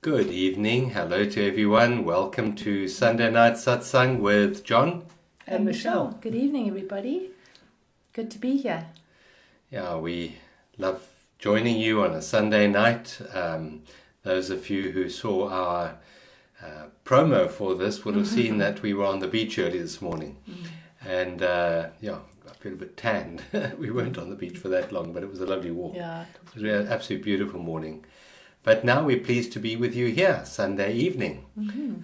Good evening. Hello to everyone. Welcome to Sunday Night Satsang with John and Michelle. Good evening, everybody. Good to be here. Yeah, we love joining you on a Sunday night. Those of you who saw our promo for this would have seen that we were on the beach early this morning. And I feel a bit tanned. We weren't on the beach for that long, but it was a lovely walk. Yeah. It was an absolutely beautiful morning. But now we're pleased to be with you here, Sunday evening.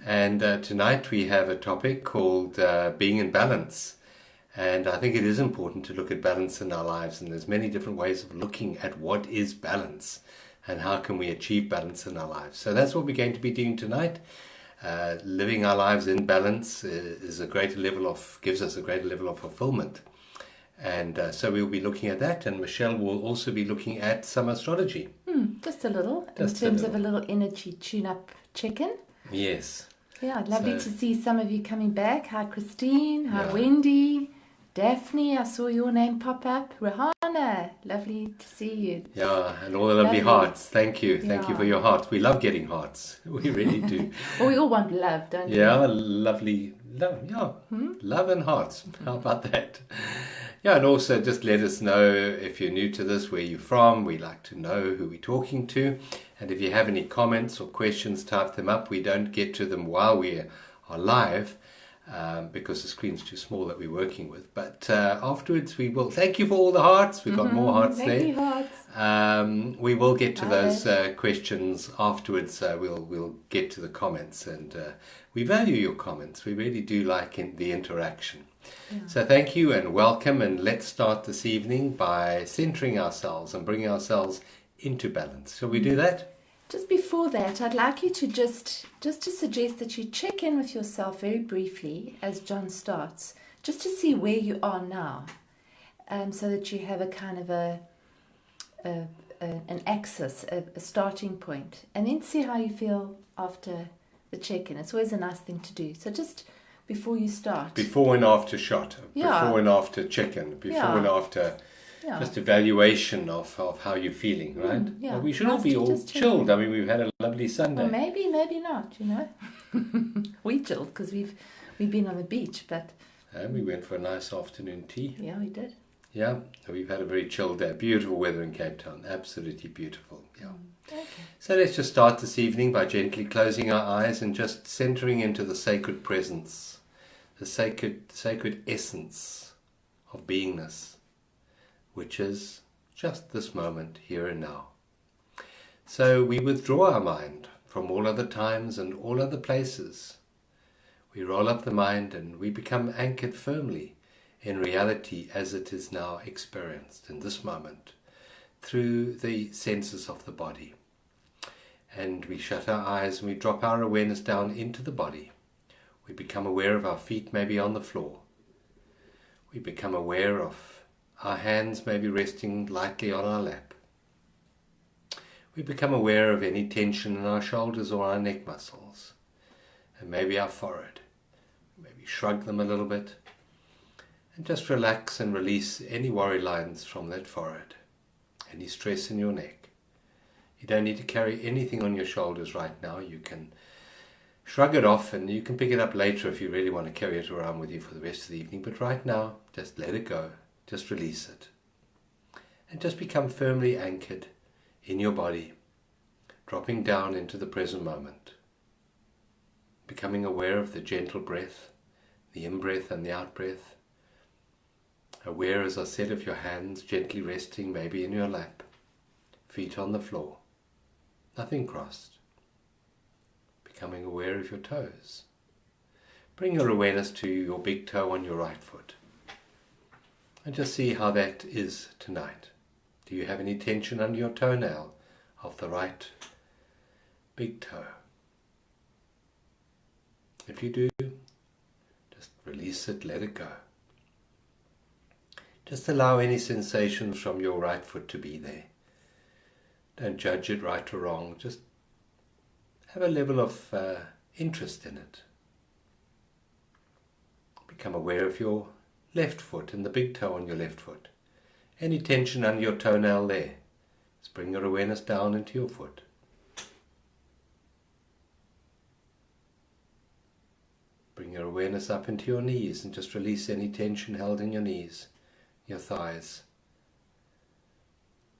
And tonight we have a topic called being in balance. And I think it is important to look at balance in our lives. And there's many different ways of looking at what is balance and how can we achieve balance in our lives. So that's what we're going to be doing tonight. Living our lives in balance gives us a greater level of fulfillment. And so we'll be looking at that, and Michelle will also be looking at some astrology. Just a little, in terms of a little energy tune-up check-in. Yes. Yeah, lovely to see some of you coming back. Hi, Christine. Hi, Yeah. Wendy. Daphne, I saw your name pop up. Rahana, lovely to see you. Yeah, and all the lovely hearts. Thank you. Thank you for Yeah. your hearts. We love getting hearts. We really do. Well, we all want love, don't we? Yeah, lovely. Love, yeah. Love and hearts. How about that? Yeah, and also just let us know if you're new to this, where you're from. We like to know who we're talking to. And if you have any comments or questions, type them up. We don't get to them while we are live because the screen's too small that we're working with. But afterwards we will. Thank you for all the hearts. We've got more hearts there. Thank you, hearts. We will get to those questions afterwards. We'll get to the comments, and we value your comments. We really do like the interaction. Yeah. So thank you and welcome, and let's start this evening by centering ourselves and bringing ourselves into balance. Shall we do that? Just before that, I'd like you to just to suggest that you check in with yourself very briefly as John starts, just to see where you are now, so that you have a kind of an axis, a starting point, and then see how you feel after the check-in. It's always a nice thing to do. So just before you start. Before and after shot, Yeah. before and after check-in, before and after just evaluation of how you're feeling, right? Yeah. Well, we should all be all Just chilled. I mean, we've had a lovely Sunday. Well, maybe not, you know. We chilled because we've been on the beach, but And we went for a nice afternoon tea. yeah, we did. Yeah, we've had a very chilled day. Beautiful weather in Cape Town. Absolutely beautiful. Yeah. Okay. So let's just start this evening by gently closing our eyes and just centering into the sacred presence, the sacred essence of beingness, which is just this moment, here and now. So we withdraw our mind from all other times and all other places. We roll up the mind and we become anchored firmly in reality as it is now experienced in this moment through the senses of the body. And we shut our eyes and we drop our awareness down into the body. We become aware of our feet maybe on the floor. We become aware of our hands maybe resting lightly on our lap. We become aware of any tension in our shoulders or our neck muscles, and maybe our forehead. Maybe shrug them a little bit, and just relax and release any worry lines from that forehead, any stress in your neck. You don't need to carry anything on your shoulders right now. You can shrug it off, and you can pick it up later if you really want to carry it around with you for the rest of the evening. But right now, just let it go. Just release it. And just become firmly anchored in your body, dropping down into the present moment. Becoming aware of the gentle breath, the in-breath and the out-breath. Aware, as I said, of your hands gently resting maybe in your lap, feet on the floor, nothing crossed. Becoming aware of your toes. Bring your awareness to your big toe on your right foot. And just see how that is tonight. Do you have any tension under your toenail of the right big toe? If you do, just release it, let it go. Just allow any sensations from your right foot to be there. Don't judge it right or wrong. Just have a level of interest in it. Become aware of your left foot and the big toe on your left foot. Any tension under your toenail there. Just bring your awareness down into your foot. your awareness up into your knees and just release any tension held in your knees, your thighs,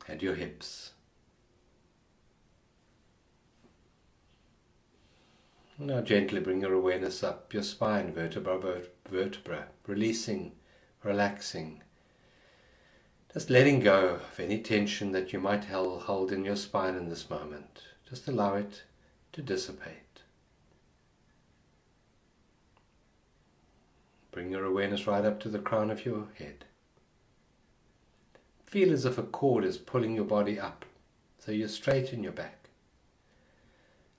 and your hips. Now gently bring your awareness up your spine, vertebra by vertebra, releasing, relaxing, just letting go of any tension that you might hold in your spine in this moment. Just allow it to dissipate. Bring your awareness right up to the crown of your head. Feel as if a cord is pulling your body up, so you're straight in your back.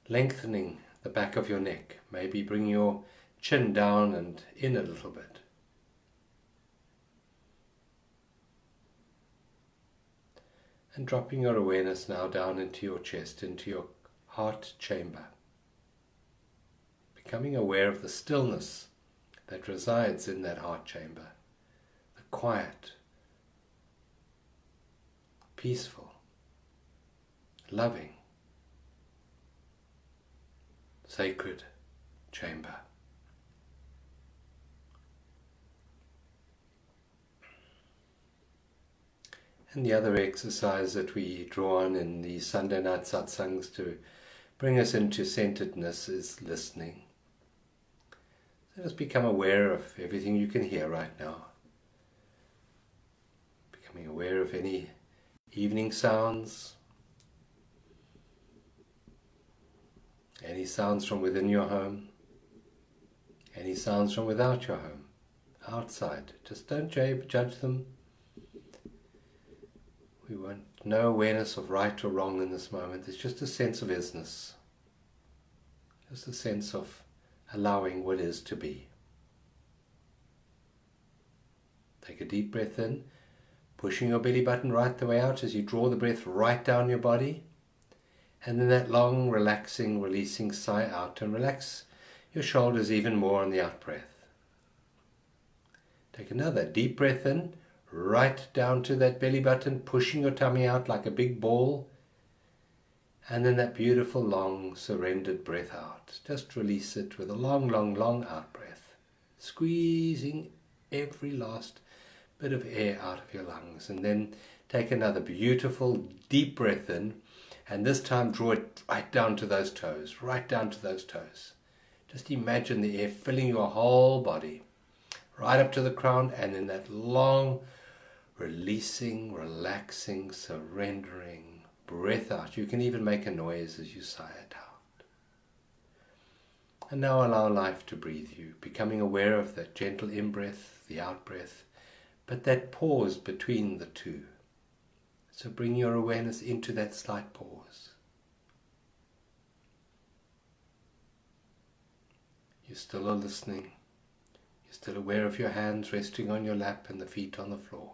Lengthening the back of your neck, maybe bring your chin down and in a little bit. And dropping your awareness now down into your chest, into your heart chamber. Becoming aware of the stillness that resides in that heart chamber. The quiet, peaceful, loving, sacred chamber. And the other exercise that we draw on in the Sunday night satsangs to bring us into centeredness is listening. So just become aware of everything you can hear right now. Becoming aware of any evening sounds, any sounds from within your home, any sounds from without your home, outside. Just don't judge them. We want no awareness of right or wrong in this moment. It's just a sense of isness. Just a sense of allowing what is to be. Take a deep breath in, pushing your belly button right the way out as you draw the breath right down your body. And then that long, relaxing, releasing sigh out, and relax your shoulders even more on the out breath. Take another deep breath in, right down to that belly button, pushing your tummy out like a big ball. And then that beautiful, long, surrendered breath out. Just release it with a long, long, long out breath. Squeezing every last bit of air out of your lungs. And then take another beautiful, deep breath in. And this time draw it right down to those toes. Right down to those toes. Just imagine the air filling your whole body. Right up to the crown. And then that long, releasing, relaxing, surrendering breath out. You can even make a noise as you sigh it out. And now allow life to breathe you, becoming aware of that gentle in-breath, the out-breath, but that pause between the two. So bring your awareness into that slight pause. You still are listening. You're still aware of your hands resting on your lap and the feet on the floor.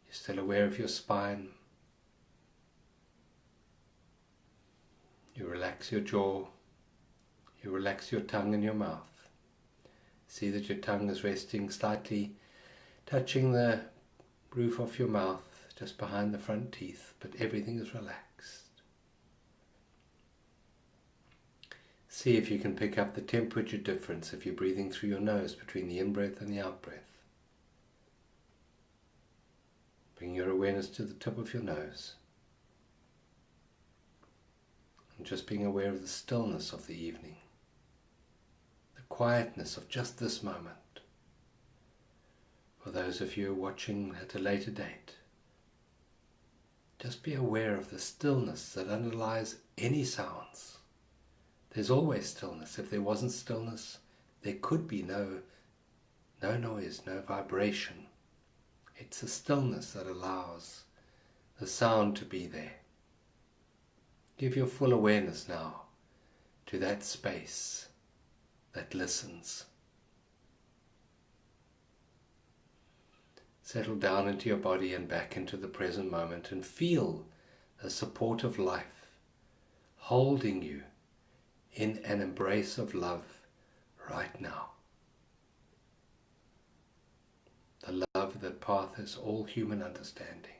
You're still aware of your spine. You relax your jaw. You relax your tongue and your mouth. See that your tongue is resting slightly, touching the roof of your mouth, just behind the front teeth, but everything is relaxed. See if you can pick up the temperature difference if you're breathing through your nose between the in-breath and the out-breath. Bring your awareness to the tip of your nose. And just being aware of the stillness of the evening. The quietness of just this moment. For those of you watching at a later date, just be aware of the stillness that underlies any sounds. There's always stillness. If there wasn't stillness, there could be no noise, no vibration. It's a stillness that allows the sound to be there. Give your full awareness now to that space that listens. Settle down into your body and back into the present moment and feel the support of life holding you in an embrace of love right now. The love that passes all human understanding.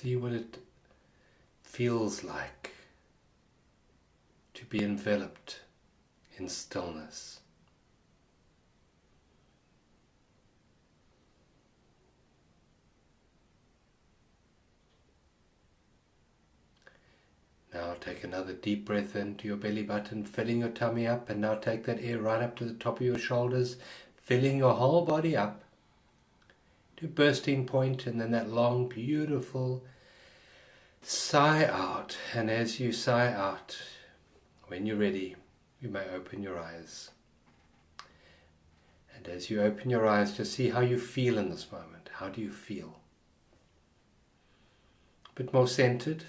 See what it feels like to be enveloped in stillness. Now take another deep breath into your belly button, filling your tummy up, and now take that air right up to the top of your shoulders, filling your whole body up to bursting point, and then that long, beautiful sigh out. And as you sigh out, when you're ready, you may open your eyes. And as you open your eyes, just see how you feel in this moment. How do you feel? A bit more centered,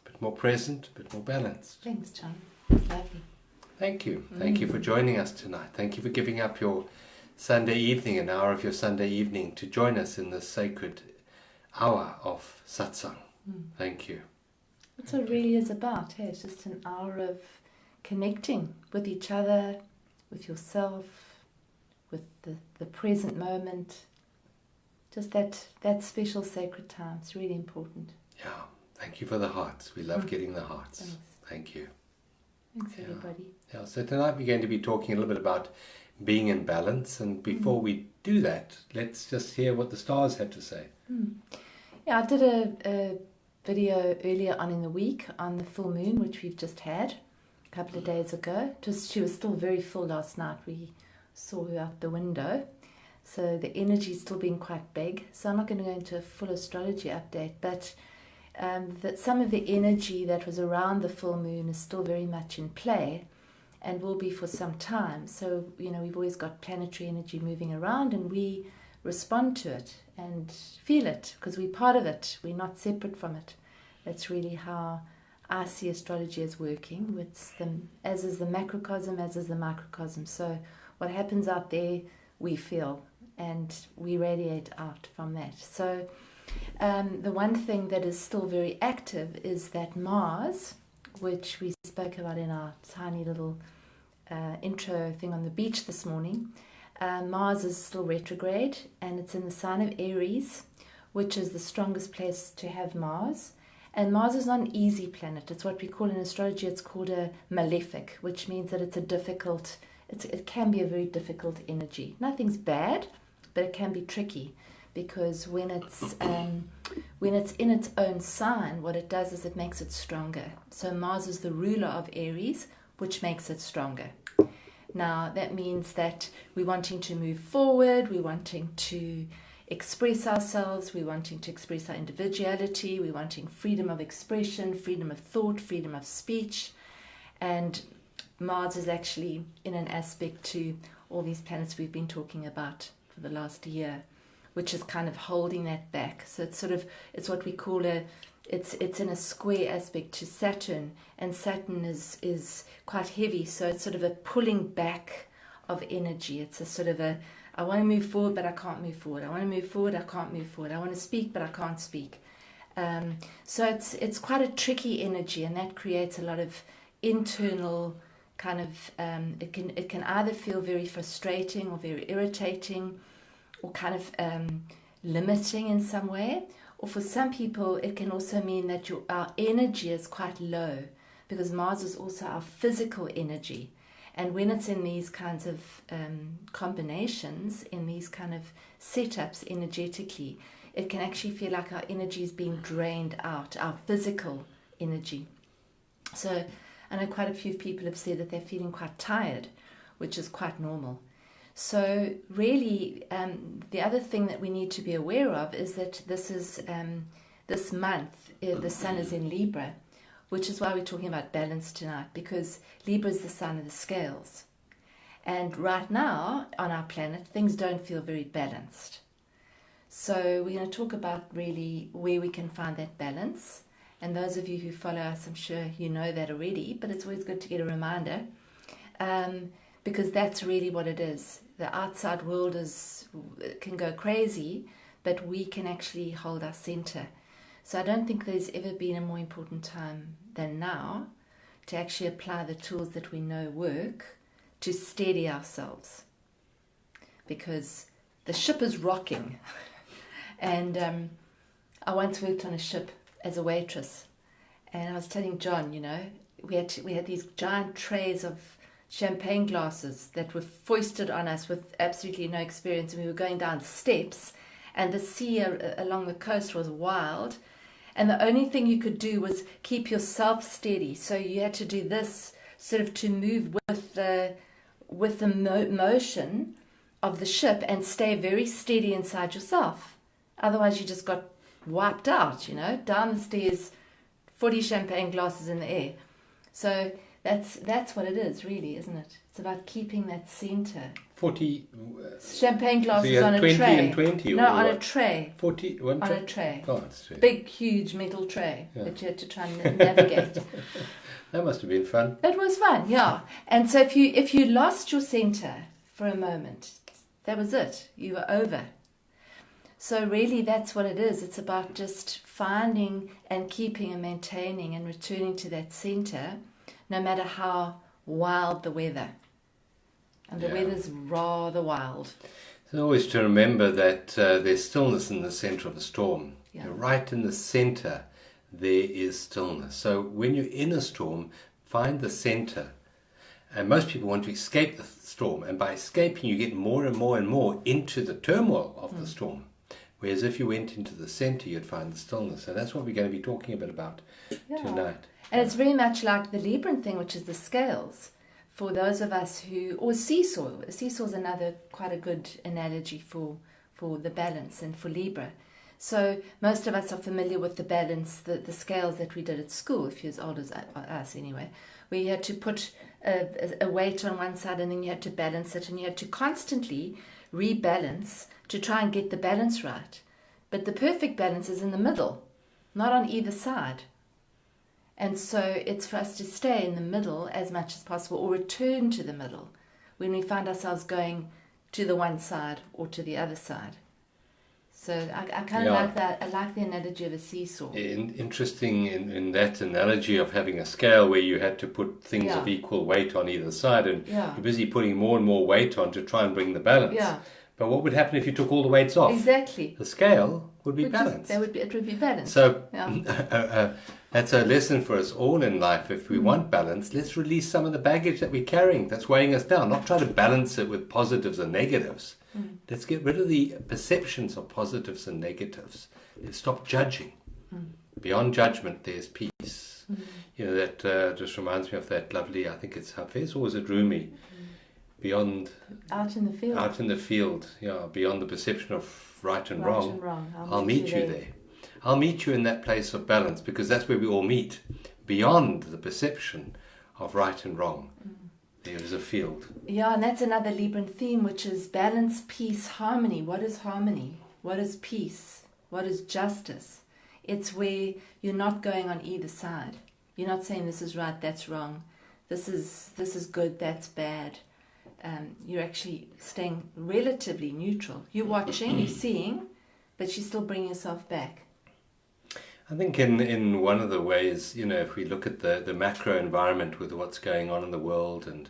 a bit more present, a bit more balanced. Thanks, John. Lovely. Thank you. Thank you for joining us tonight. Thank you for giving up your Sunday evening, an hour of your Sunday evening, to join us in this sacred hour of satsang. Thank you. That's what it really is about. Hey? It's just an hour of connecting with each other, with yourself, with the present moment. Just that special sacred time. It's really important. Yeah. Thank you for the hearts. We love getting the hearts. Thanks. Thank you. Thanks, everybody. Yeah. So tonight we're going to be talking a little bit about being in balance. And before we do that, let's just hear what the stars had to say. Yeah, I did a video earlier on in the week on the full moon, which we've just had a couple of days ago. She was still very full last night. We saw her out the window. So the energy's still being quite big. So I'm not going to go into a full astrology update, but that some of the energy that was around the full moon is still very much in play and will be for some time. So, we've always got planetary energy moving around, and we respond to it and feel it because we're part of it. We're not separate from it. That's really how I see astrology as working. As is the macrocosm, as is the microcosm. So what happens out there, we feel, and we radiate out from that. So the one thing that is still very active is that Mars, which we spoke about in our tiny little intro thing on the beach this morning. Mars is still retrograde, and it's in the sign of Aries, which is the strongest place to have Mars. And Mars is not an easy planet. It's what we call in astrology, it's called a malefic, which means that it's it can be a very difficult energy. Nothing's bad, but it can be tricky, because when it's in its own sign, what it does is it makes it stronger. So Mars is the ruler of Aries, which makes it stronger. Now, that means that we're wanting to move forward, we're wanting to express ourselves, we're wanting to express our individuality, we're wanting freedom of expression, freedom of thought, freedom of speech. And Mars is actually in an aspect to all these planets we've been talking about for the last year, which is kind of holding that back. So it's what we call it's in a square aspect to Saturn, and Saturn is quite heavy, so it's sort of a pulling back of energy. It's a sort of I want to move forward, but I can't move forward. I want to move forward, I can't move forward. I want to speak, but I can't speak. So it's quite a tricky energy, and that creates a lot of internal kind of it can either feel very frustrating or very irritating, or kind of limiting in some way. Or for some people, it can also mean that our energy is quite low, because Mars is also our physical energy. And when it's in these kinds of combinations, in these kind of setups energetically, it can actually feel like our energy is being drained out, our physical energy. So I know quite a few people have said that they're feeling quite tired, which is quite normal. So really, the other thing that we need to be aware of is that this month, the sun is in Libra, which is why we're talking about balance tonight, because Libra is the sign of the scales. And right now, on our planet, things don't feel very balanced. So we're going to talk about really where we can find that balance. And those of you who follow us, I'm sure you know that already, but it's always good to get a reminder, because that's really what it is. The outside world can go crazy, but we can actually hold our center. So I don't think there's ever been a more important time than now to actually apply the tools that we know work to steady ourselves, because the ship is rocking. And I once worked on a ship as a waitress, and I was telling John, we had these giant trays of champagne glasses that were foisted on us with absolutely no experience, and we were going down steps, and the sea along the coast was wild, and the only thing you could do was keep yourself steady. So you had to do this sort of to move with the motion of the ship and stay very steady inside yourself. Otherwise you just got wiped out, down the stairs, 40 champagne glasses in the air. So that's what it is, really, isn't it? It's about keeping that center. 40 champagne glasses so on a 20 tray. and 20 No, on what? a tray. 40 on a tray. Oh, that's true. Big, huge metal tray that you had to try and navigate. That must have been fun. It was fun, yeah. And so if you lost your center for a moment, that was it. You were over. So really that's what it is. It's about just finding and keeping and maintaining and returning to that center, no matter how wild the weather. And the weather's rather wild. So always to remember that there's stillness in the center of a storm. Yeah. Right in the center there is stillness. So when you're in a storm, find the center. And most people want to escape the storm, and by escaping you get more and more and more into the turmoil of the storm. Whereas if you went into the center, you'd find the stillness. And that's what we're going to be talking a bit about tonight. And it's very much like the Libran thing, which is the scales. For those of us or seesaw. Seesaw is another quite a good analogy for the balance and for Libra. So most of us are familiar with the balance, the scales that we did at school, if you're as old as us anyway, where you had to put a weight on one side and then you had to balance it, and you had to constantly rebalance to try and get the balance right. But the perfect balance is in the middle, not on either side. And so it's for us to stay in the middle as much as possible, or return to the middle when we find ourselves going to the one side or to the other side. So I kind of like that. I like the analogy of a seesaw. Interesting in that analogy of having a scale where you had to put things of equal weight on either side, and you're busy putting more and more weight on to try and bring the balance. Yeah. But what would happen if you took all the weights off? Exactly. The scale would be balanced. It would be balanced. So that's a lesson for us all in life. If we want balance, let's release some of the baggage that we're carrying that's weighing us down. Not try to balance it with positives and negatives. Let's get rid of the perceptions of positives and negatives. Let's stop judging. Beyond judgment, there's peace. That just reminds me of that lovely, I think it's Hafez, or was it Rumi? Beyond... Out in the field. Out in the field, beyond the perception of right and wrong. I'll meet you there. I'll meet you in that place of balance, because that's where we all meet. Beyond the perception of right and wrong, there is a field. Yeah, and that's another Libran theme, which is balance, peace, harmony. What is harmony? What is peace? What is justice? It's where you're not going on either side. You're not saying this is right, that's wrong. This is good, that's bad. You're actually staying relatively neutral. You're watching, you're seeing, but you still bring yourself back. I think in one of the ways, if we look at the macro environment with what's going on in the world, and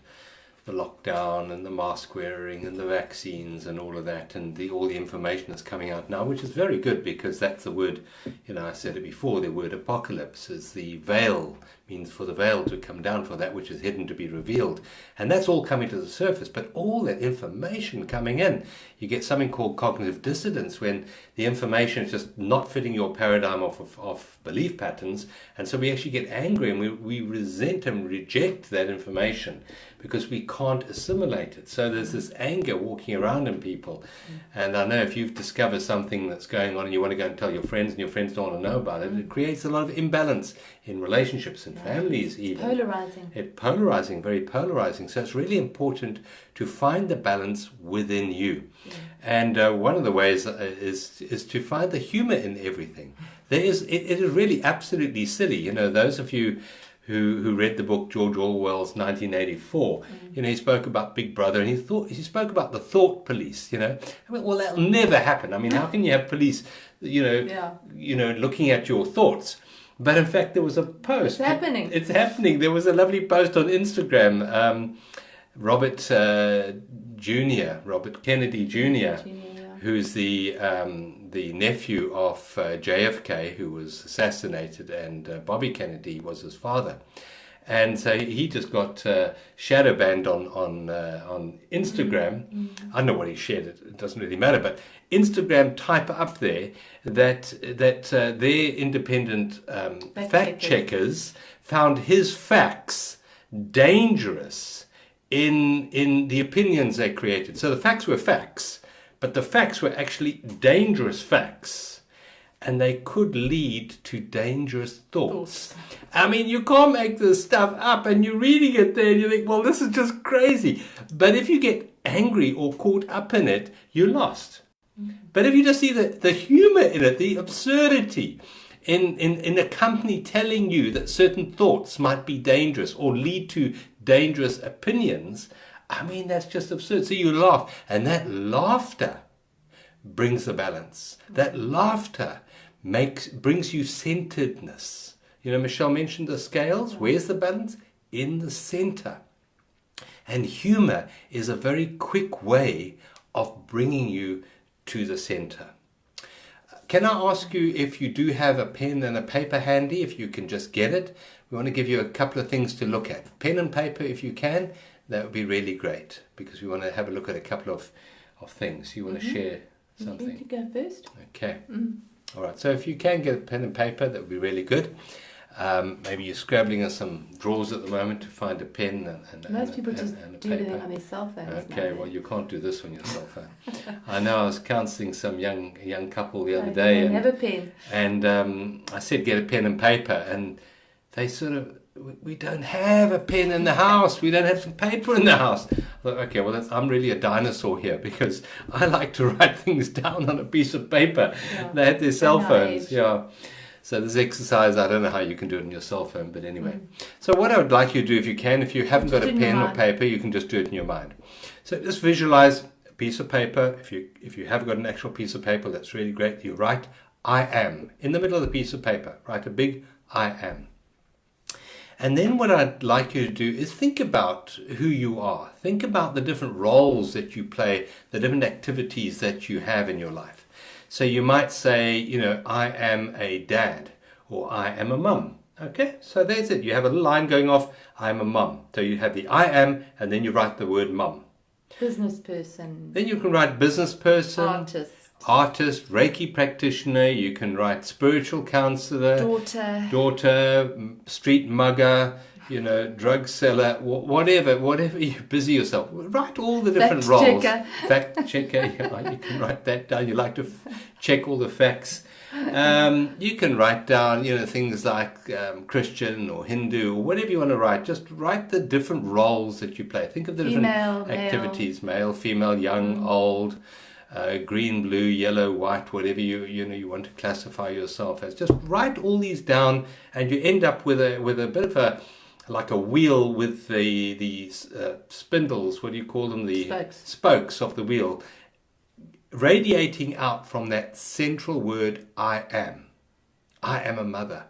the lockdown and the mask wearing and the vaccines and all of that, and all the information that's coming out now, which is very good, because that's the word, I said it before, the word apocalypse is the veil, means for the veil to come down, for that which is hidden to be revealed. And that's all coming to the surface, but all that information coming in, you get something called cognitive dissonance, when the information is just not fitting your paradigm of belief patterns, and so we actually get angry and we resent and reject that information because we can't assimilate it. So there's this anger walking around in people. And I know if you've discovered something that's going on and you want to go and tell your friends, and your friends don't want to know about it, it creates a lot of imbalance in relationships and families even. Polarizing. Very polarizing. So it's really important to find the balance within you. And one of the ways is to find the humor in everything. It is really absolutely silly. Those of you who read the book George Orwell's 1984, he spoke about Big Brother, and he spoke about the thought police. Well, that'll never happen. I mean, how can you have police, looking at your thoughts? But in fact, there was a post. It's happening. There was a lovely post on Instagram. Robert Kennedy Jr., who's the the nephew of JFK, who was assassinated, and Bobby Kennedy was his father. And so he just got shadow banned on Instagram. I don't know what he shared. It doesn't really matter. But Instagram type up there that their independent fact checkers found his facts dangerous in the opinions they created. So the facts were facts, but the facts were actually dangerous facts. And they could lead to dangerous thoughts. I mean, you can't make this stuff up, and you're reading it there and you think, well, this is just crazy. But if you get angry or caught up in it, you're lost. But if you just see the humor in it, the absurdity in a company telling you that certain thoughts might be dangerous or lead to dangerous opinions, I mean, that's just absurd. So you laugh, and that laughter brings the balance. That laughter brings you centeredness. You know, Michelle mentioned the scales. Where's the balance? In the center. And humor is a very quick way of bringing you to the center. Can I ask you if you do have a pen and a paper handy, if you can just get it? We want to give you a couple of things to look at. Pen and paper, if you can, that would be really great, because we want to have a look at a couple of things. You want to share something? You can go first. Okay. All right. So if you can get a pen and paper, that would be really good. Maybe you're scrabbling in some drawers at the moment to find a pen and Most people and, just and do everything on their cell phones. Okay, well, you can't do this on your cell phone. I know. I was counselling some young couple the other day, and have a pen. And I said get a pen and paper, and they sort of, we don't have a pen in the house. We don't have some paper in the house. I thought, okay, well, I'm really a dinosaur here, because I like to write things down on a piece of paper. Yeah. They had their cell phones. Age. Yeah. So this exercise, I don't know how you can do it on your cell phone, but anyway. So what I would like you to do, if you can, if you haven't got a pen or paper, you can just do it in your mind. So just visualize a piece of paper. If you have got an actual piece of paper, that's really great. You write I am in the middle of the piece of paper. Write a big I am. And then what I'd like you to do is think about who you are. Think about the different roles that you play, the different activities that you have in your life. So you might say, you know, I am a dad, or I am a mum. Okay, so there's it. You have a little line going off, I am a mum. So you have the I am, and then you write the word mum. Business person. Then you can write business person. Artist, Reiki practitioner. You can write spiritual counselor. Daughter, street mugger, you know, drug seller, whatever you busy yourself. Write all the different roles. Fact checker. Yeah, you can write that down. You like to check all the facts. You can write down, you know, things like Christian or Hindu or whatever you want to write. Just write the different roles that you play. Think of the different activities: male, female, young, old. Green, blue, yellow, white, whatever you want to classify yourself as. Just write all these down, and you end up with a bit of a wheel with the spindles. What do you call them? The spokes of the wheel, radiating out from that central word I am. I am a mother.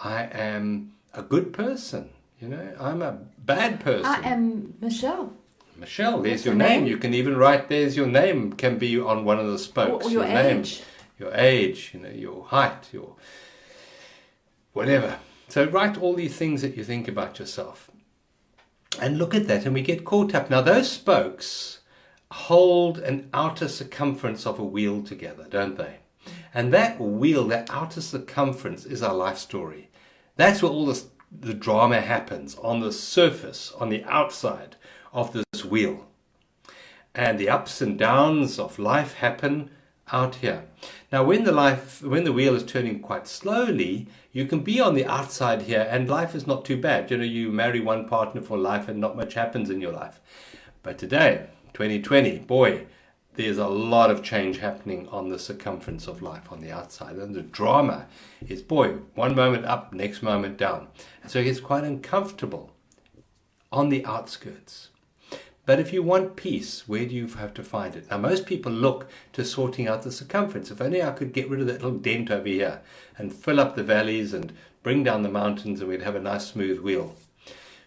I am a good person. You know, I'm a bad person. I am Michelle. Michelle, there's your name. You can even write, there's your name, can be on one of the spokes. Or your age. Your age, you know, your height, your whatever. So write all these things that you think about yourself. And look at that, and we get caught up. Now, those spokes hold an outer circumference of a wheel together, don't they? And that wheel, that outer circumference, is our life story. That's where all the drama happens, on the surface, on the outside of this wheel. And the ups and downs of life happen out here. Now when the wheel is turning quite slowly, you can be on the outside here and life is not too bad. You know, you marry one partner for life and not much happens in your life. But today, 2020, boy, there's a lot of change happening on the circumference of life on the outside. And the drama is, boy, one moment up, next moment down. And so it gets quite uncomfortable on the outskirts. But if you want peace, where do you have to find it? Now, most people look to sorting out the circumference. If only I could get rid of that little dent over here and fill up the valleys and bring down the mountains, and we'd have a nice smooth wheel.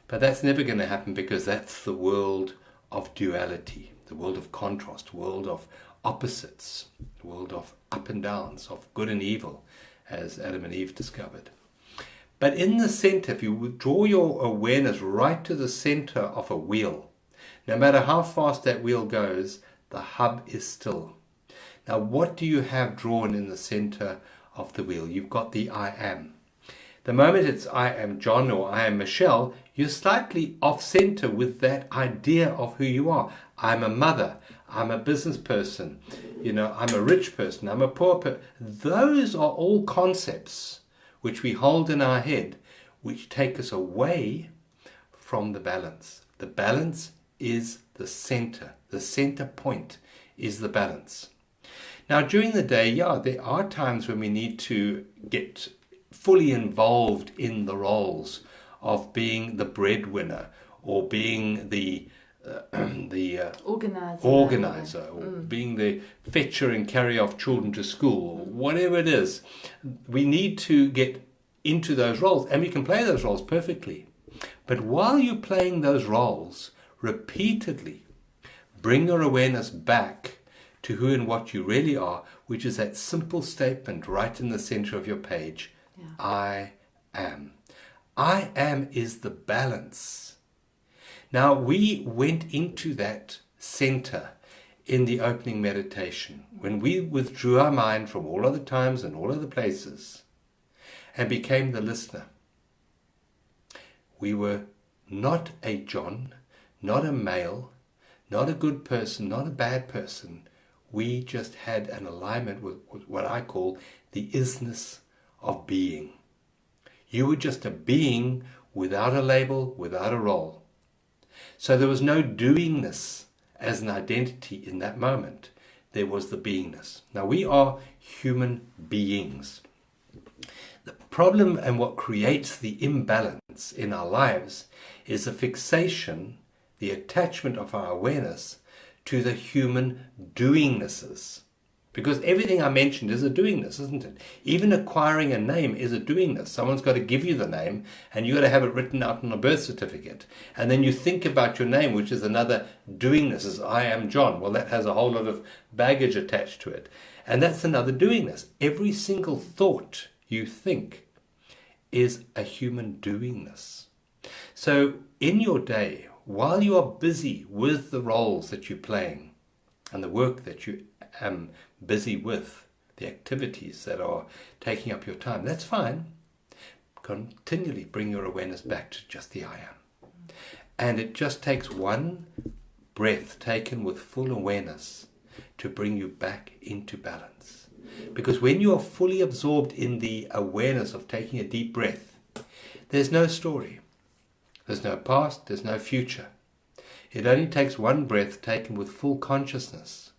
But that's never going to happen, because that's the world of duality, the world of contrast, the world of opposites, the world of up and downs of good and evil, as Adam and Eve discovered. But in the center, if you draw your awareness right to the center of a wheel, no matter how fast that wheel goes, the hub is still. Now, what do you have drawn in the center of the wheel? You've got the I am. The moment it's I am John or I am Michelle, you're slightly off center with that idea of who you are. I'm a mother. I'm a business person. I'm a rich person. I'm a poor person. Those are all concepts which we hold in our head, which take us away from the balance. The balance is the center. The center point is the balance. Now, during the day, there are times when we need to get fully involved in the roles of being the breadwinner or being the organizer or being the fetcher and carry off children to school or whatever it is. We need to get into those roles, and we can play those roles perfectly. But while you're playing those roles, repeatedly bring your awareness back to who and what you really are, which is that simple statement right in the center of your page. Yeah. I am. I am is the balance. Now, we went into that center in the opening meditation when we withdrew our mind from all other times and all other places and became the listener. We were not a John, not a male, not a good person, not a bad person. We just had an alignment with what I call the isness of being. You were just a being without a label, without a role. So there was no doingness as an identity in that moment. There was the beingness. Now, we are human beings. The problem and what creates the imbalance in our lives is a fixation, the attachment of our awareness to the human doingnesses. Because everything I mentioned is a doingness, isn't it? Even acquiring a name is a doingness. Someone's got to give you the name, and you've got to have it written out on a birth certificate. And then you think about your name, which is another doingness, as I am John. Well, that has a whole lot of baggage attached to it. And that's another doingness. Every single thought you think is a human doingness. So in your day, while you are busy with the roles that you're playing and the work that you busy with, the activities that are taking up your time, that's fine. Continually bring your awareness back to just the I am. And it just takes one breath taken with full awareness to bring you back into balance. Because when you are fully absorbed in the awareness of taking a deep breath, there's no story. There's no past, there's no future. It only takes one breath taken with full consciousness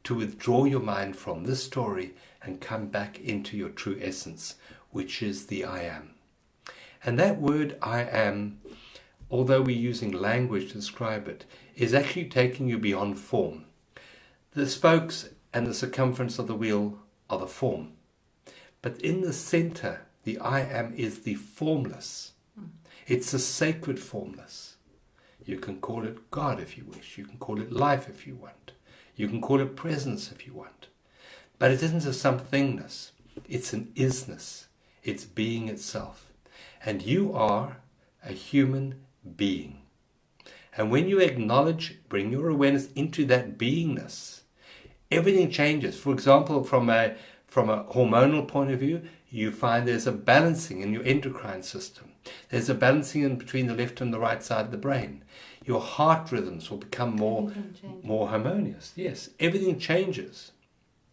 to withdraw your mind from this story and come back into your true essence, which is the I am. And that word I am, although we're using language to describe it, is actually taking you beyond form. The spokes and the circumference of the wheel are the form. But in the center, the I am is the formless. It's the sacred formless. You can call it God if you wish. You can call it life if you want. You can call it presence if you want. But it isn't a somethingness. It's an isness. It's being itself. And you are a human being. And when you acknowledge, bring your awareness into that beingness, everything changes. For example, from a hormonal point of view, you find there's a balancing in your endocrine system. There's a balancing in between the left and the right side of the brain. Your heart rhythms will become more harmonious. Yes, everything changes.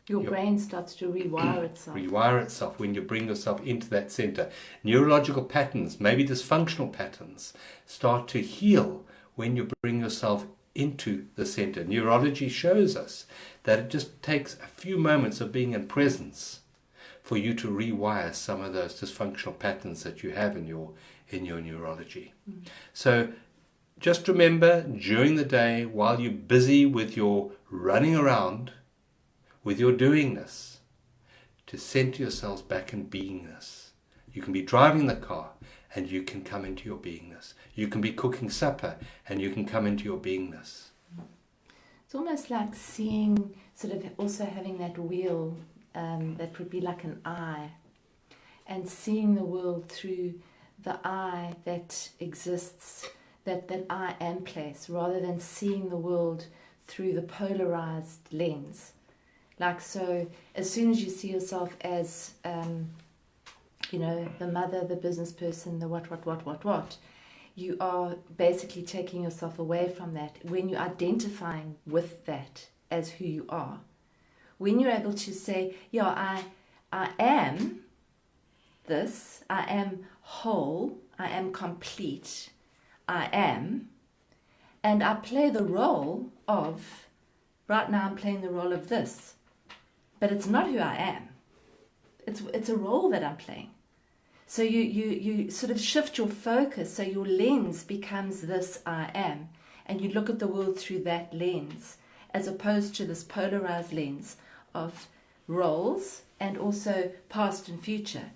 Your brain starts to rewire itself. Rewire itself when you bring yourself into that center. Neurological patterns, maybe dysfunctional patterns, start to heal when you bring yourself into the center. Neurology shows us that it just takes a few moments of being in presence for you to rewire some of those dysfunctional patterns that you have in your neurology. So just remember, during the day, while you're busy with your running around, with your doingness, to center yourselves back in beingness. You can be driving the car and you can come into your beingness. You can be cooking supper and you can come into your beingness. It's It's almost like seeing, sort of also having that wheel that would be like an eye, and seeing the world through the eye that exists, that I am place, rather than seeing the world through the polarized lens. Like, so as soon as you see yourself as, the mother, the business person, the what, you are basically taking yourself away from that when you're identifying with that as who you are. When you're able to say, yeah, I am this, I am whole, I am complete, I am, and I play the role of, right now I'm playing the role of this, but it's not who I am. It's a role that I'm playing. So you sort of shift your focus, so your lens becomes this I am, and you look at the world through that lens, as opposed to this polarized lens of roles and also past and future.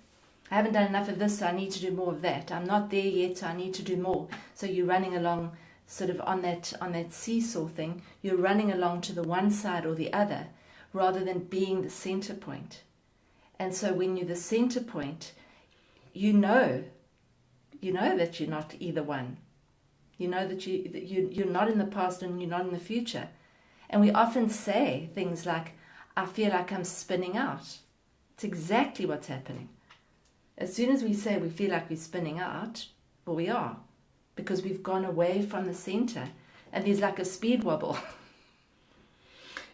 I haven't done enough of this, so I need to do more of that. I'm not there yet, so I need to do more. So you're running along sort of on that seesaw thing. You're running along to the one side or the other, rather than being the center point. And so when you're the center point, you know that you're not either one. You know that you're not in the past and you're not in the future. And we often say things like, I feel like I'm spinning out. It's exactly what's happening. As soon as we say we feel like we're spinning out, well, we are, because we've gone away from the center, and there's like a speed wobble.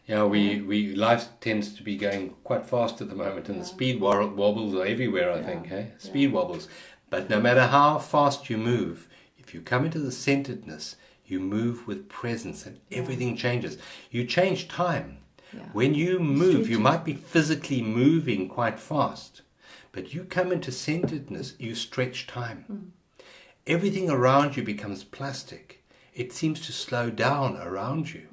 Yeah, life tends to be going quite fast at the moment, and the speed wobbles are everywhere, I think, eh? Speed wobbles. But no matter how fast you move, if you come into the centeredness, you move with presence, and everything changes. You change time. Yeah. When you move, you might be physically moving quite fast, but you come into centeredness, you stretch time. Everything around you becomes plastic. It seems to slow down around you.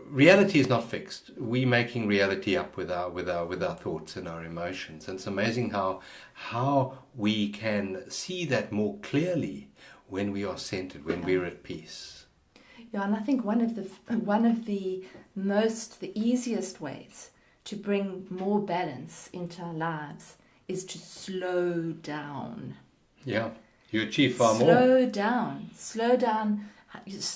Reality is not fixed. We're making reality up with our thoughts and our emotions. And it's amazing how we can see that more clearly when we are centered, when we're at peace. Yeah, and I think one of the easiest ways to bring more balance into our lives is to slow down. Yeah, you achieve far more. Slow down.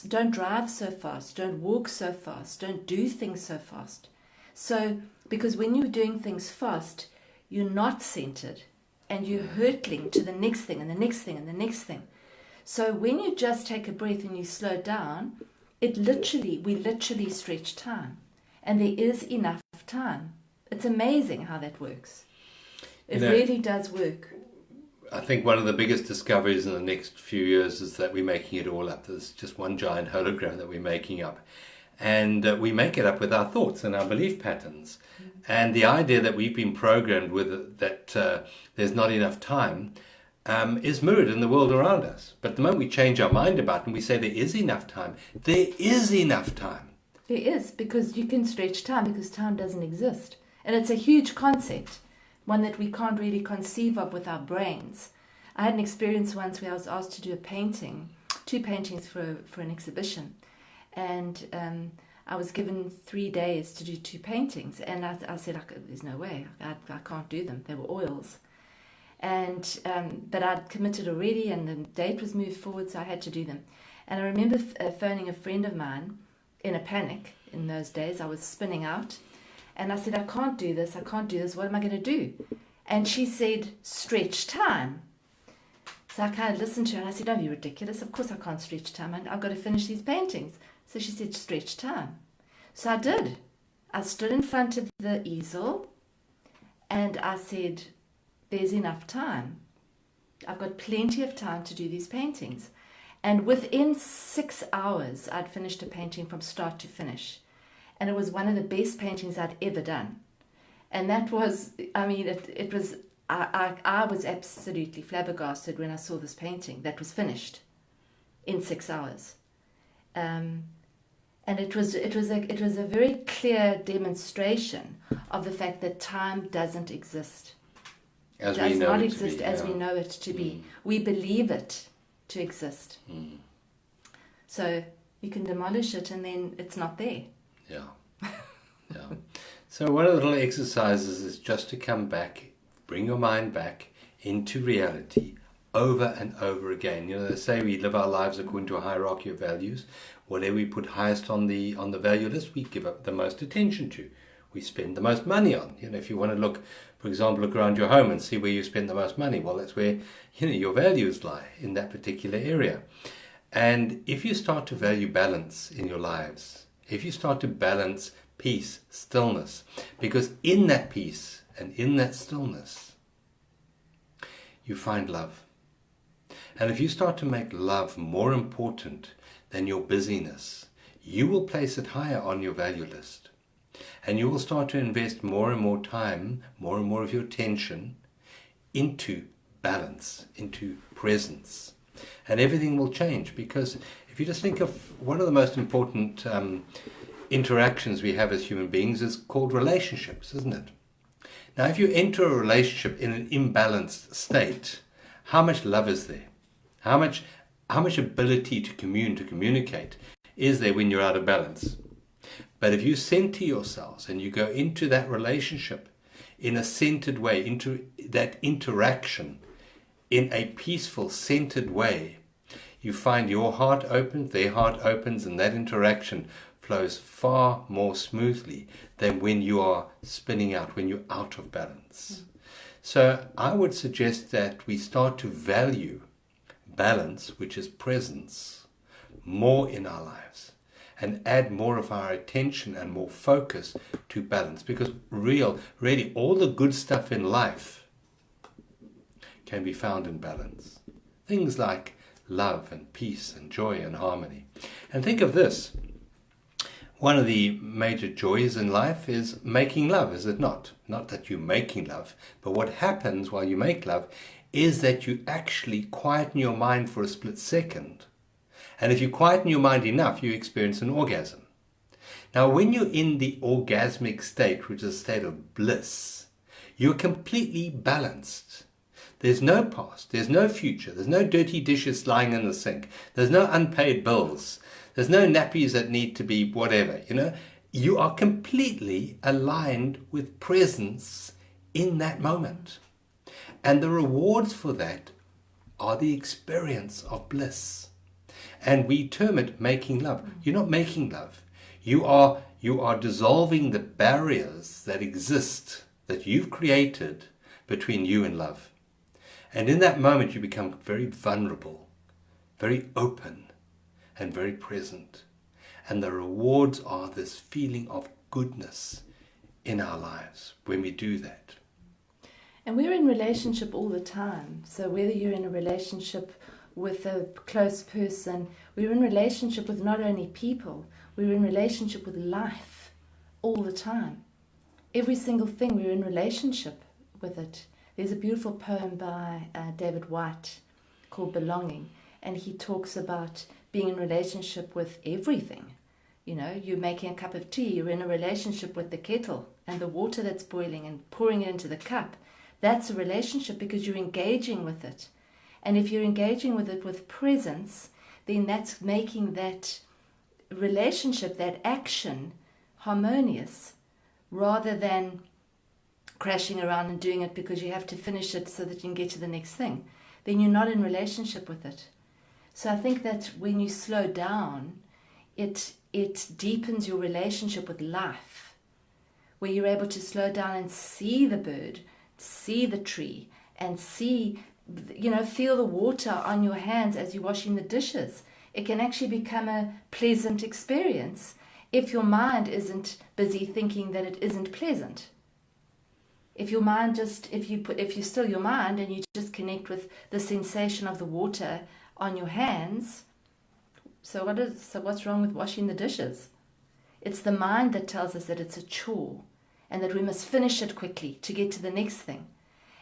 Don't drive so fast. Don't walk so fast. Don't do things so fast. So, because when you're doing things fast, you're not centered, and you're hurtling to the next thing and the next thing and the next thing. So when you just take a breath and you slow down, we literally stretch time, and there is enough time. It's amazing how that works. It really does work. I think one of the biggest discoveries in the next few years is that we're making it all up. There's just one giant hologram that we're making up. And we make it up with our thoughts and our belief patterns. And the idea that we've been programmed with, that there's not enough time, is mirrored in the world around us. But the moment we change our mind about it and we say there is enough time, there is enough time. There is, because you can stretch time, because time doesn't exist. And it's a huge concept, one that we can't really conceive of with our brains. I had an experience once where I was asked to do two paintings for an exhibition. And I was given 3 days to do 2 paintings. And I said, there's no way, I can't do them. They were oils. And but I'd committed already, and the date was moved forward, so I had to do them. And I remember phoning a friend of mine in a panic in those days. I was spinning out. And I said, I can't do this, what am I going to do? And she said, stretch time. So I kind of listened to her, and I said, don't be ridiculous, of course I can't stretch time, I've got to finish these paintings. So she said, stretch time. So I did. I stood in front of the easel, and I said, there's enough time. I've got plenty of time to do these paintings. And within 6 hours, I'd finished a painting from start to finish. And it was one of the best paintings I'd ever done. And that was, it was, I was absolutely flabbergasted when I saw this painting that was finished in 6 hours. And it was a very clear demonstration of the fact that time doesn't exist. Does not exist as we know it to be. We believe it to exist. So You can demolish it and then it's not there. Yeah. Yeah. So one of the little exercises is just to come back, bring your mind back into reality over and over again. You know, they say we live our lives according to a hierarchy of values. Whatever we put highest on the value list, we give up the most attention to. We spend the most money on. You know, if you want to look, for example, look around your home and see where you spend the most money, well, that's where, you know, your values lie, in that particular area. And if you start to value balance in your lives, if you start to balance peace, stillness, because in that peace and in that stillness, you find love. And if you start to make love more important than your busyness, you will place it higher on your value list. And you will start to invest more and more time, more and more of your attention into balance, into presence. And everything will change, because if you just think of one of the most important interactions we have as human beings is called relationships, isn't it? Now, if you enter a relationship in an imbalanced state, how much love is there? How much ability to communicate is there when you're out of balance? But if you center yourselves and you go into that relationship in a centered way, into that interaction in a peaceful, centered way, you find your heart opens, their heart opens, and that interaction flows far more smoothly than when you are spinning out, when you're out of balance. So I would suggest that we start to value balance, which is presence, more in our lives, and add more of our attention and more focus to balance, because really all the good stuff in life can be found in balance. Things like love and peace and joy and harmony. And think of this. One of the major joys in life is making love, is it not? Not that you're making love, but what happens while you make love is that you actually quieten your mind for a split second. And if you quieten your mind enough, you experience an orgasm. Now, when you're in the orgasmic state, which is a state of bliss, you're completely balanced. There's no past, there's no future, there's no dirty dishes lying in the sink, there's no unpaid bills, there's no nappies that need to be whatever, you know. You are completely aligned with presence in that moment. And the rewards for that are the experience of bliss. And we term it making love. You're not making love. You are dissolving the barriers that exist, that you've created between you and love. And in that moment you become very vulnerable, very open, and very present. And the rewards are this feeling of goodness in our lives when we do that. And we're in relationship all the time. So whether you're in a relationship with a close person, we're in relationship with not only people, we're in relationship with life all the time. Every single thing, we're in relationship with it. There's a beautiful poem by David White called Belonging, and he talks about being in relationship with everything. You know, you're making a cup of tea, you're in a relationship with the kettle and the water that's boiling and pouring it into the cup. That's a relationship because you're engaging with it. And if you're engaging with it with presence, then that's making that relationship, that action, harmonious, rather than crashing around and doing it because you have to finish it so that you can get to the next thing. Then you're not in relationship with it. So I think that when you slow down, it deepens your relationship with life, where you're able to slow down and see the bird, see the tree, and see, you know, feel the water on your hands as you're washing the dishes. It can actually become a pleasant experience if your mind isn't busy thinking that it isn't pleasant. If your mind if you still your mind and you just connect with the sensation of the water on your hands, so what's wrong with washing the dishes? It's the mind that tells us that it's a chore and that we must finish it quickly to get to the next thing.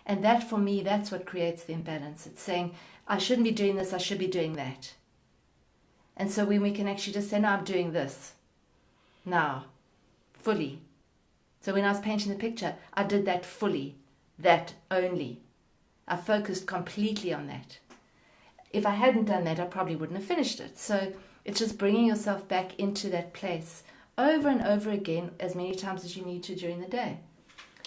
And that, for me, that's what creates the imbalance. It's saying, I shouldn't be doing this, I should be doing that. And so when we can actually just say, no, I'm doing this now, fully. So when I was painting the picture, I did that fully, that only. I focused completely on that. If I hadn't done that, I probably wouldn't have finished it. So It's just bringing yourself back into that place over and over again, as many times as you need to during the day.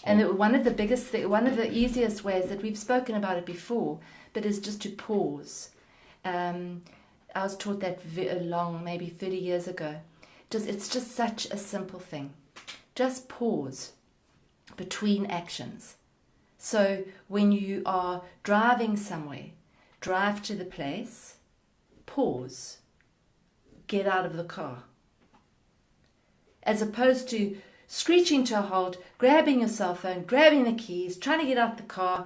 And one of the easiest ways that we've spoken about it before, but is just to pause. I was taught that long, maybe 30 years ago. It's just such a simple thing. Just pause between actions. So when you are driving somewhere, drive to the place, pause, get out of the car. As opposed to screeching to a halt, grabbing your cell phone, grabbing the keys, trying to get out the car,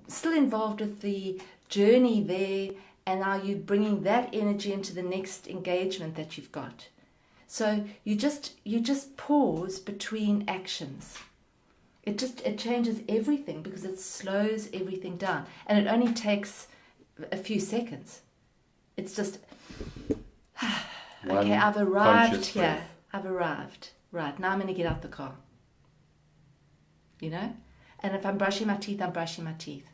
still involved with the journey there, and now you're bringing that energy into the next engagement that you've got. So you just pause between actions. It changes everything because it slows everything down, and it only takes a few seconds. It's just okay. I've arrived here. Breath. I've arrived. Right, now I'm going to get out the car. You know? And if I'm brushing my teeth, I'm brushing my teeth.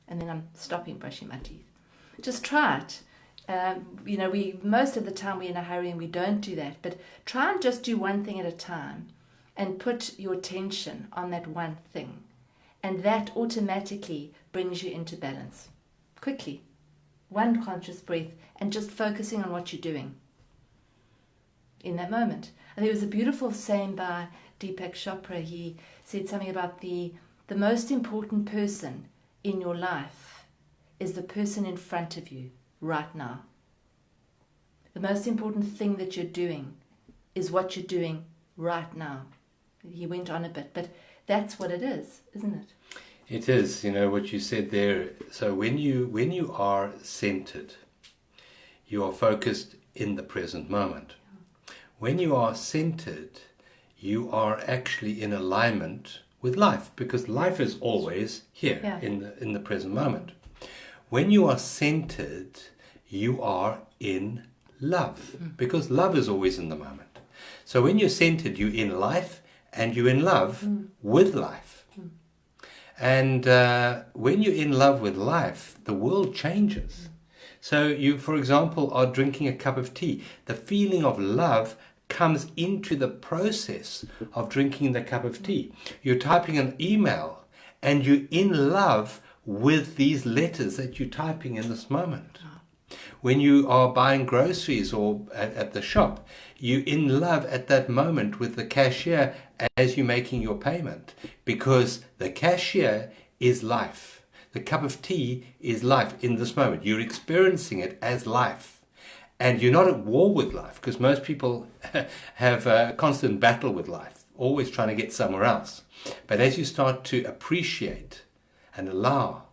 And then I'm stopping brushing my teeth. Just try it. Most of the time we're in a hurry and we don't do that. But try and just do one thing at a time and put your attention on that one thing. And that automatically brings you into balance. Quickly. One conscious breath and just focusing on what you're doing in that moment. And there was a beautiful saying by Deepak Chopra. He said something about the most important person in your life is the person in front of you right now. The most important thing that you're doing is what you're doing right now. He went on a bit, but that's what it is, isn't it? It is, what you said there. So when you are centered, you are focused in the present moment. When you are centered, you are actually in alignment with life, because life is always here in the present moment. When you are centered, you are in love, because love is always in the moment. So when you're centered, you're in life and you're in love with life. And when you're in love with life, the world changes. So you, for example, are drinking a cup of tea. The feeling of love comes into the process of drinking the cup of tea. You're typing an email and you're in love with these letters that you're typing in this moment. When you are buying groceries or at the shop, you're in love at that moment with the cashier as you're making your payment, because the cashier is life. The cup of tea is life in this moment. You're experiencing it as life. And you're not at war with life, because most people have a constant battle with life, always trying to get somewhere else. But as you start to appreciate and allow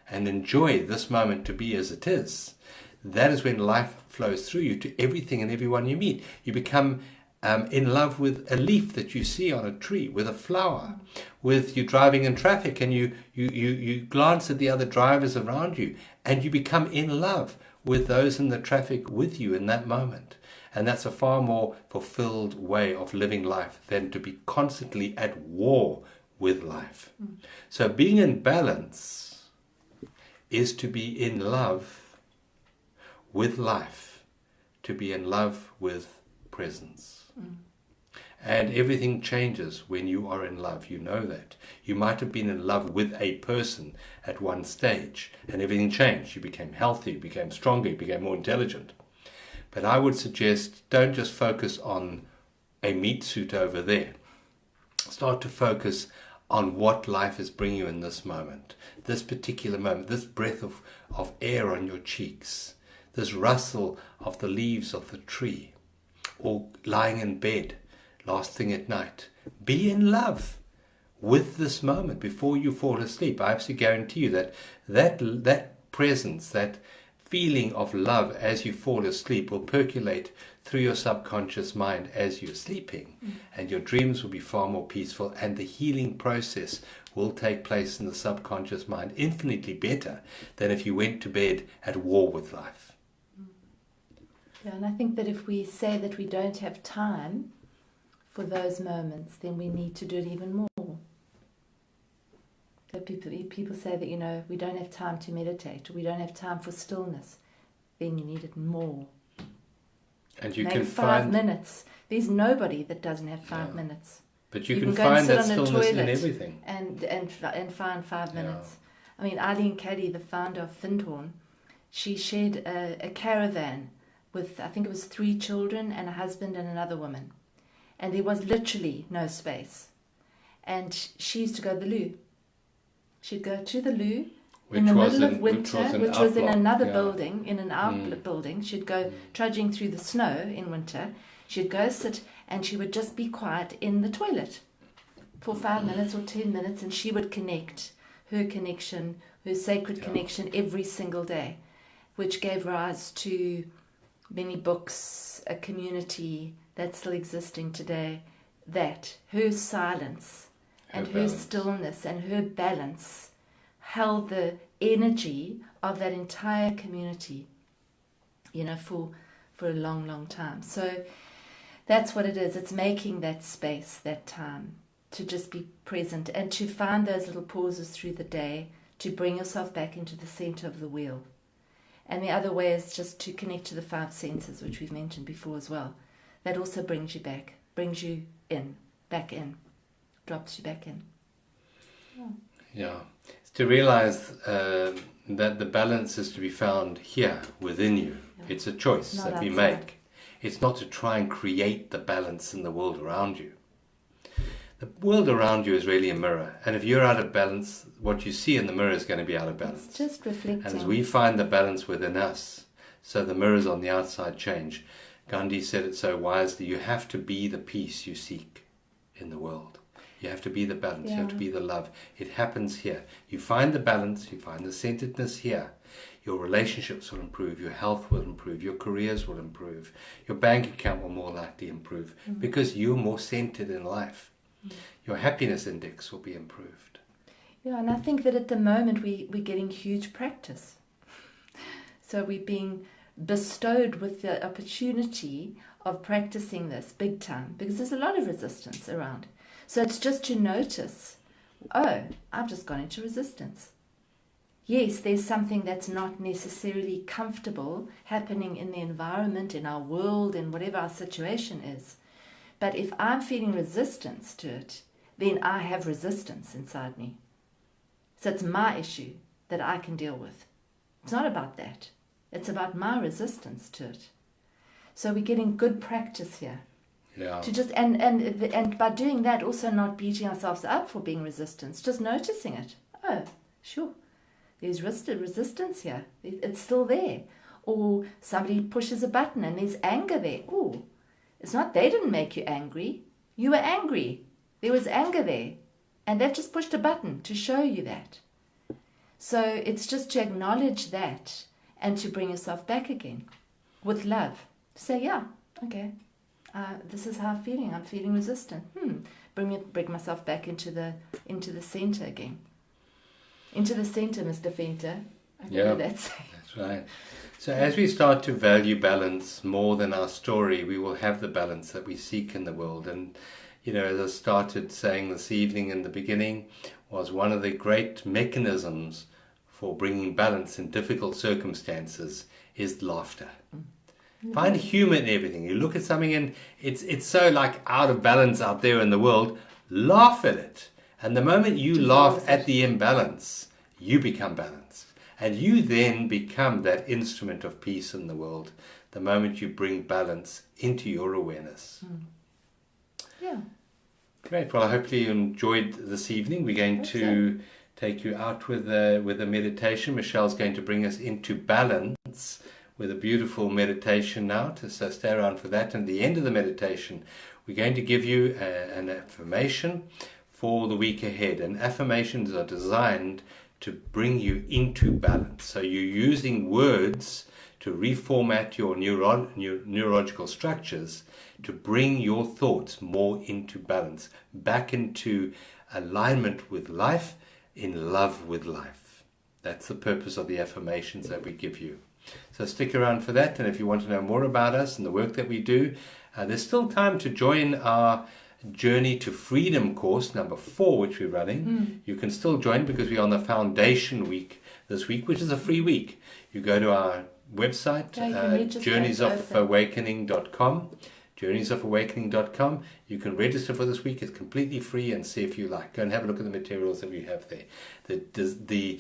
and enjoy this moment to be as it is, that is when life flows through you to everything and everyone you meet. You become in love with a leaf that you see on a tree, with a flower, with you driving in traffic and you glance at the other drivers around you and you become in love with those in the traffic with you in that moment. And that's a far more fulfilled way of living life than to be constantly at war with life. So being in balance is to be in love with life, to be in love with presence. And everything changes when you are in love. You know that. You might have been in love with a person at one stage and everything changed. You became healthy, you became stronger, you became more intelligent. But I would suggest don't just focus on a meat suit over there. Start to focus on what life is bringing you in this moment. This particular moment, this breath of air on your cheeks, this rustle of the leaves of the tree, or lying in bed last thing at night. Be in love with this moment before you fall asleep. I absolutely guarantee you that presence, that feeling of love as you fall asleep will percolate through your subconscious mind as you're sleeping, and your dreams will be far more peaceful, and the healing process will take place in the subconscious mind infinitely better than if you went to bed at war with life. Yeah, and I think that if we say that we don't have time for those moments, then we need to do it even more. So people say that, we don't have time to meditate, or we don't have time for stillness. then you need it more. And you Make can 5 find... minutes. There's nobody that doesn't have 5 minutes. But you You can can go and find sit that on a stillness in toilet everything. and find 5 Yeah. minutes. I mean, Eileen Caddy, the founder of Findhorn, she shared a caravan with, I think it was 3 children and a husband and another woman. And there was literally no space. And she used to go to the loo. She'd go to the loo in the middle of winter, which was in another building, in an outlet building. She'd go trudging through the snow in winter. She'd go sit and she would just be quiet in the toilet for 5 minutes or 10 minutes, and she would connect her connection, her sacred connection every single day, which gave rise to many books, a community that's still existing today, that her silence and her stillness and her balance held the energy of that entire community, you know, for a long, long time. So that's what it is. It's making that space, that time, to just be present and to find those little pauses through the day to bring yourself back into the center of the wheel. And the other way is just to connect to the 5 senses, which we've mentioned before as well. That also brings you back, brings you in, back in, drops you back in. Yeah. It's to realize that the balance is to be found here within you. Yeah. It's a choice that we make. It's not to try and create the balance in the world around you. The world around you is really a mirror. And if you're out of balance, what you see in the mirror is going to be out of balance. It's just reflecting. And as we find the balance within us, so the mirrors on the outside change. Gandhi said it so wisely, you have to be the peace you seek in the world. You have to be the balance, you have to be the love. It happens here. You find the balance, you find the centeredness here. Your relationships will improve, your health will improve, your careers will improve, your bank account will more likely improve because you're more centered in life. Your happiness index will be improved. Yeah, and I think that at the moment we're getting huge practice. So we're being bestowed with the opportunity of practicing this big time because there's a lot of resistance around. So it's just to notice, oh, I've just gone into resistance. Yes, there's something that's not necessarily comfortable happening in the environment, in our world, in whatever our situation is. But if I'm feeling resistance to it, then I have resistance inside me. So it's my issue that I can deal with. It's not about that. It's about my resistance to it. So we're getting good practice here. Yeah. To just and by doing that, also not beating ourselves up for being resistant, just noticing it. Oh, sure, there's resistance here. It's still there. Or somebody pushes a button and there's anger there. Oh, it's not they didn't make you angry. You were angry. There was anger there, and that just pushed a button to show you that. So it's just to acknowledge that and to bring yourself back again with love. Say, yeah, okay. This is how I'm feeling. I'm feeling resistant. Bring myself back into the center again. Into the center, Mr. Fenter. I know that's right. So as we start to value balance more than our story, we will have the balance that we seek in the world. And you know, as I started saying this evening in the beginning, was one of the great mechanisms for bringing balance in difficult circumstances is laughter. Find humor in everything. You look at something and it's so like out of balance out there in the world, laugh at it. And the moment you laugh at the imbalance, you become balanced. And you then become that instrument of peace in the world the moment you bring balance into your awareness. Yeah. Great. Well, hopefully you enjoyed this evening. We're going to take you out with a meditation. Michelle's going to bring us into balance with a beautiful meditation now, so stay around for that. And at the end of the meditation, we're going to give you an affirmation for the week ahead. And affirmations are designed to bring you into balance. So you're using words to reformat your neurological structures to bring your thoughts more into balance, back into alignment with life, in love with life. That's the purpose of the affirmations that we give you. So stick around for that, and if you want to know more about us and the work that we do, there's still time to join our Journey to Freedom course, number 4, which we're running. You can still join because we're on the Foundation Week this week, which is a free week. You go to our website, Yeah, you can register. journeysofawakening.com. Journeysofawakening.com. You can register for this week. It's completely free, and see if you like. Go and have a look at the materials that we have there. The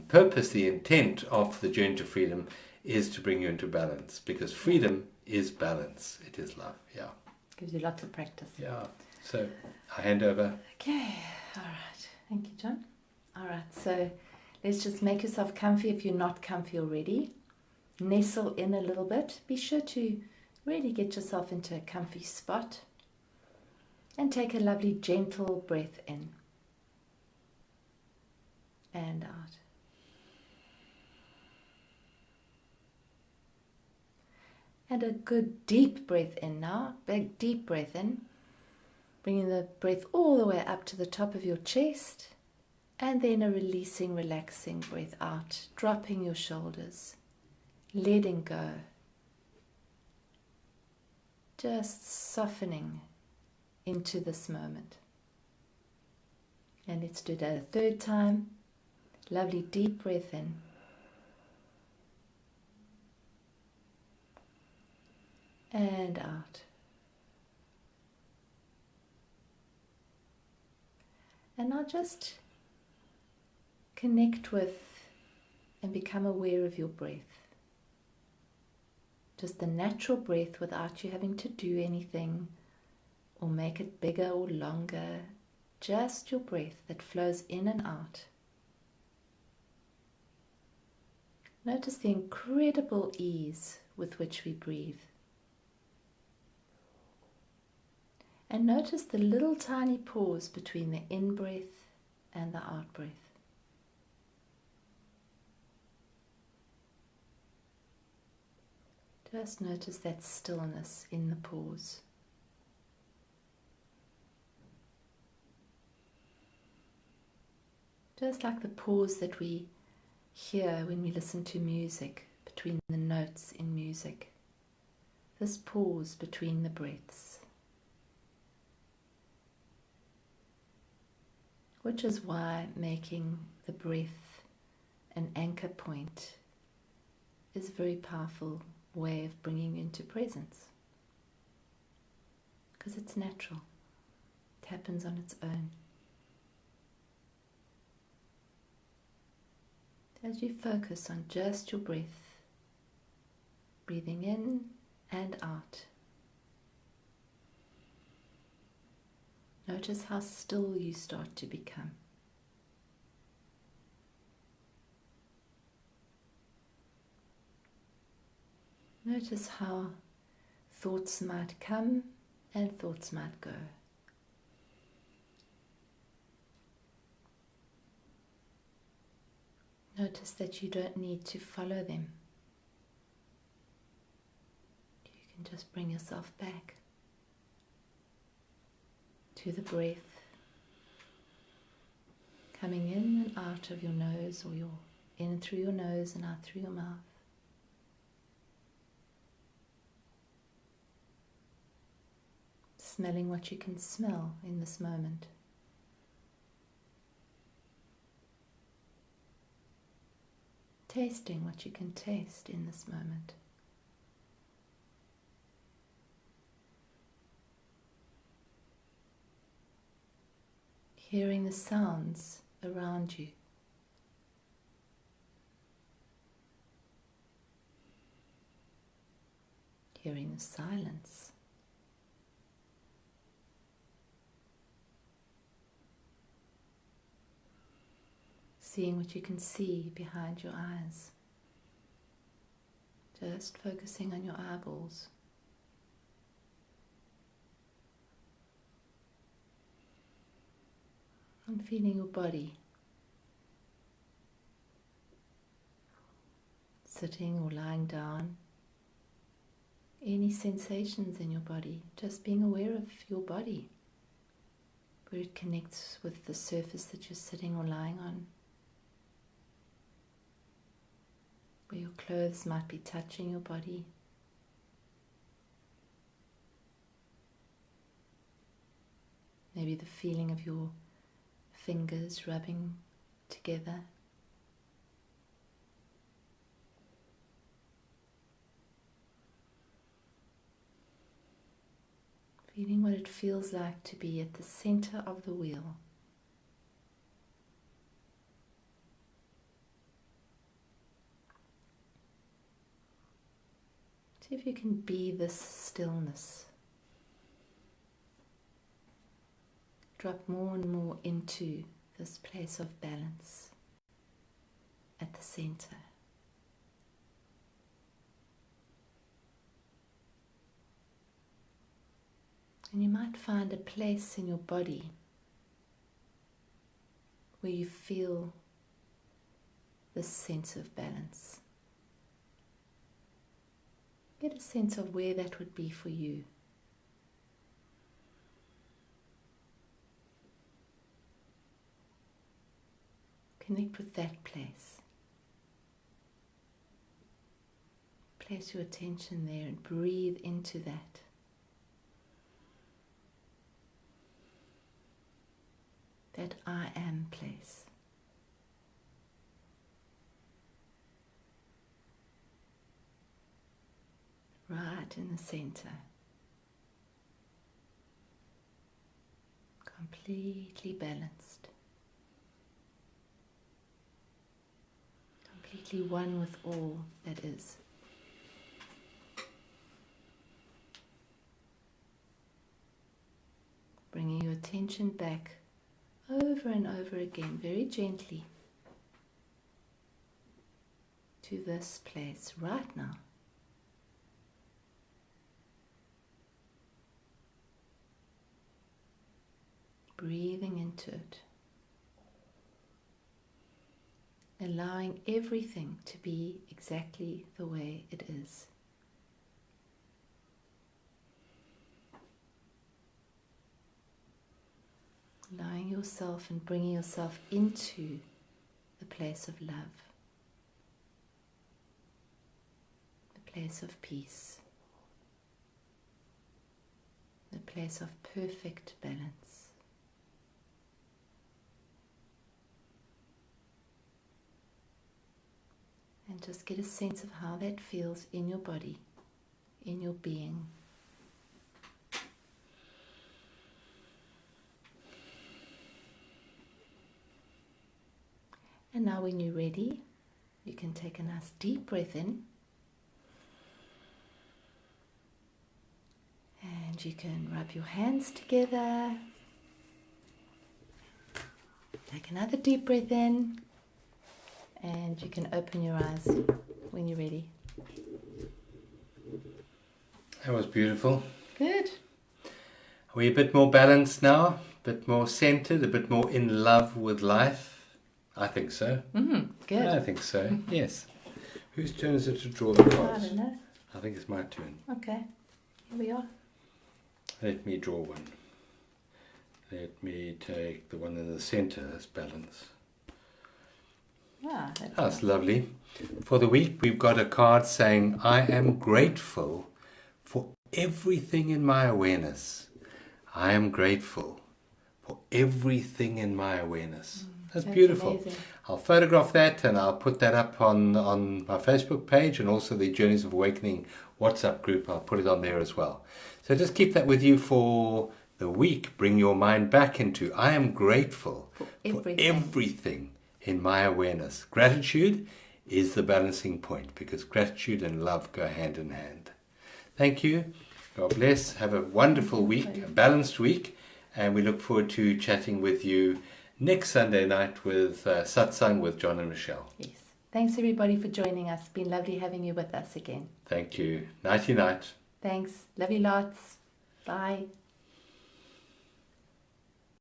purpose, the intent of the Journey to Freedom is to bring you into balance, because freedom is balance. It is love. Yeah. Gives you lots of practice. Yeah. So I hand over. Okay. All right. Thank you, John. All right. So let's just make yourself comfy if you're not comfy already. Nestle in a little bit. Be sure to really get yourself into a comfy spot. And take a lovely gentle breath in and out. And a good deep breath in now. Big deep breath in. Bringing the breath all the way up to the top of your chest. And then a releasing, relaxing breath out. Dropping your shoulders. Letting go. Just softening into this moment. And let's do that a third time. Lovely deep breath in. And out. And now just connect with and become aware of your breath. Just the natural breath without you having to do anything or make it bigger or longer. Just your breath that flows in and out. Notice the incredible ease with which we breathe. And notice the little tiny pause between the in-breath and the out-breath. Just notice that stillness in the pause. Just like the pause that we hear when we listen to music, between the notes in music. This pause between the breaths. Which is why making the breath an anchor point is a very powerful way of bringing you into presence. Because it's natural. It happens on its own. As you focus on just your breath, breathing in and out, notice how still you start to become. Notice how thoughts might come and thoughts might go. Notice that you don't need to follow them. You can just bring yourself back to the breath, coming in and out of your nose, or in through your nose and out through your mouth. Smelling what you can smell in this moment. Tasting what you can taste in this moment. Hearing the sounds around you. Hearing the silence. Seeing what you can see behind your eyes. Just focusing on your eyeballs. And feeling your body. Sitting or lying down. Any sensations in your body. Just being aware of your body. Where it connects with the surface that you're sitting or lying on. Where your clothes might be touching your body. Maybe the feeling of your fingers rubbing together. Feeling what it feels like to be at the center of the wheel. See if you can be this stillness. Drop more and more into this place of balance at the center. And you might find a place in your body where you feel this sense of balance. Get a sense of where that would be for you. Connect with that place. Place your attention there and breathe into that. That I am place. Right in the center. Completely balanced. Completely one with all that is. Bringing your attention back over and over again, very gently, to this place right now. Breathing into it. Allowing everything to be exactly the way it is. Allowing yourself and bringing yourself into the place of love, the place of peace, the place of perfect balance. And just get a sense of how that feels in your body, in your being. And now when you're ready, you can take a nice deep breath in. And you can rub your hands together. Take another deep breath in. And you can open your eyes when you're ready. That was beautiful. Good. Are we a bit more balanced now? A bit more centered? A bit more in love with life? I think so. Good. I think so, yes. Whose turn is it to draw the I cards? don't know. I think it's my turn. Okay. Here we are. Let me draw one. Let me take the one in the center as balance. That's lovely. For the week, we've got a card saying, I am grateful for everything in my awareness. I am grateful for everything in my awareness. That's beautiful. Amazing. I'll photograph that and I'll put that up on my Facebook page and also the Journeys of Awakening WhatsApp group. I'll put it on there as well. So just keep that with you for the week. Bring your mind back into, I am grateful for everything in my awareness. Gratitude is the balancing point because gratitude and love go hand in hand. Thank you. God bless. Have a wonderful week, a balanced week, and we look forward to chatting with you next Sunday night with Satsang with John and Michelle. Yes. Thanks everybody for joining us. It's been lovely having you with us again. Thank you. Nighty night. Thanks. Love you lots. Bye.